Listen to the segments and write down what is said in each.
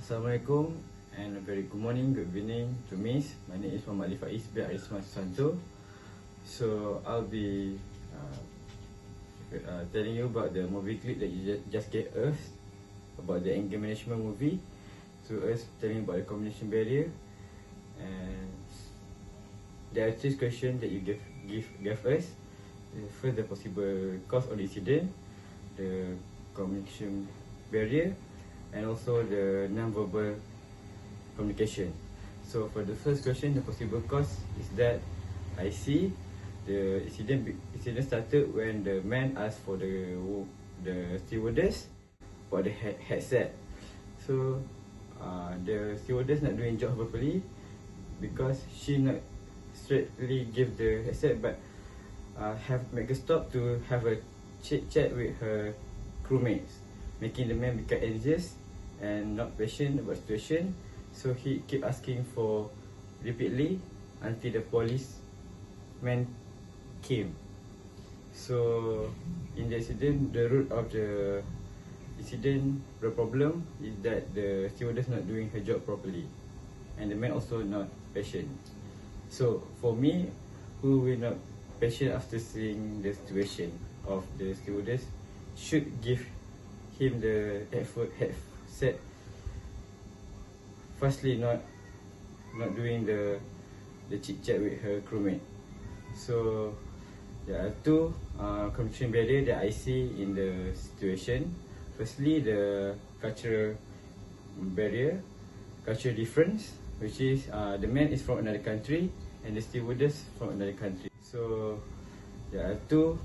Assalamualaikum and a very good morning, good evening to Miss. My name is Muhammad Ali Faiz bin Arisman Susanto. So I'll be telling you about the movie clip that you just gave us about the anger management movie. To us telling about the communication barrier, and there are 3 questions that you gave us. First, the possible cause of the incident, the communication barrier, and also the non-verbal communication. So for the first question, the possible cause is that I see the incident started when the man asked for the stewardess for the headset. So the stewardess not doing job properly because she not straightly give the headset, but have make a stop to have a chit chat with her crewmates, making the man become anxious and not patient about situation. So he keep asking for repeatedly until the policeman came. So in the incident, the root of the incident, the problem is that the stewardess not doing her job properly, and the man also not patient. So for me, who will not patient after seeing the situation of the stewardess should give him the headset. Firstly, not doing the chit chat with her crewmate. So there are 2 communication barrier that I see in the situation. Firstly, the cultural barrier, cultural difference, which is the man is from another country and the stewardess from another country. So there are 2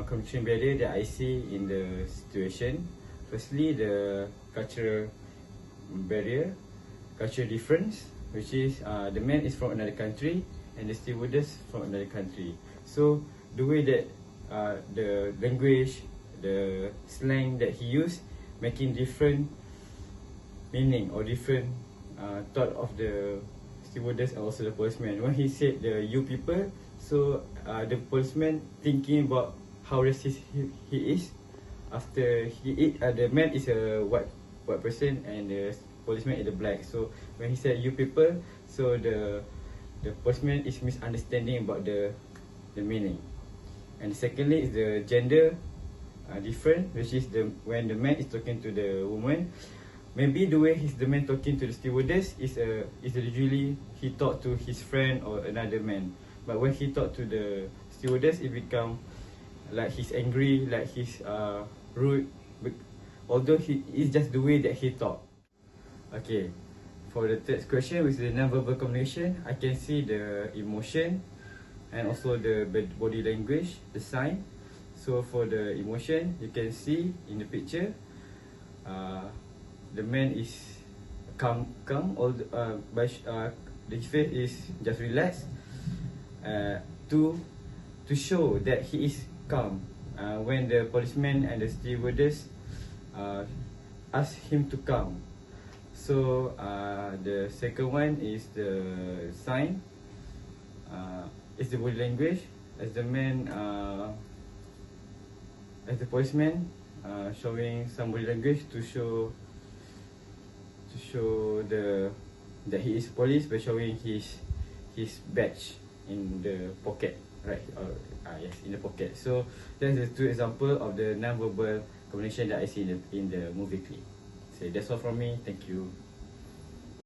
communication barrier that I see in the situation. Firstly, the cultural barrier, cultural difference, which is the man is from another country and the stewardess from another country. So the way that the language, the slang that he used, making different meaning or different thought of the stewardess and also the policeman. When he said the "you people", so the policeman thinking about how racist he is. After the man is a white person and the policeman is the black. So when he said "you people", so the policeman is misunderstanding about the meaning. And secondly is the gender different, which is when the man is talking to the woman. Maybe the way the man talking to the stewardess is usually he talk to his friend or another man. But when he talk to the stewardess, it become like he's angry, like he's rude. Although it's just the way that he talk. Okay, for the third question, with the non-verbal communication, I can see the emotion and also the body language, the sign. So for the emotion, you can see in the picture, the man is calm, his face is just relaxed, to show that he is calm. When the policeman and the stewardess ask him to calm. So the second one is the sign, is the body language, as the man, as the policeman showing some body language to show that he is police by showing his badge in the pocket, right? Yes, in the pocket. So that's the 2 example of the non-verbal communication that I see in the movie clip. So that's all from me. Thank you.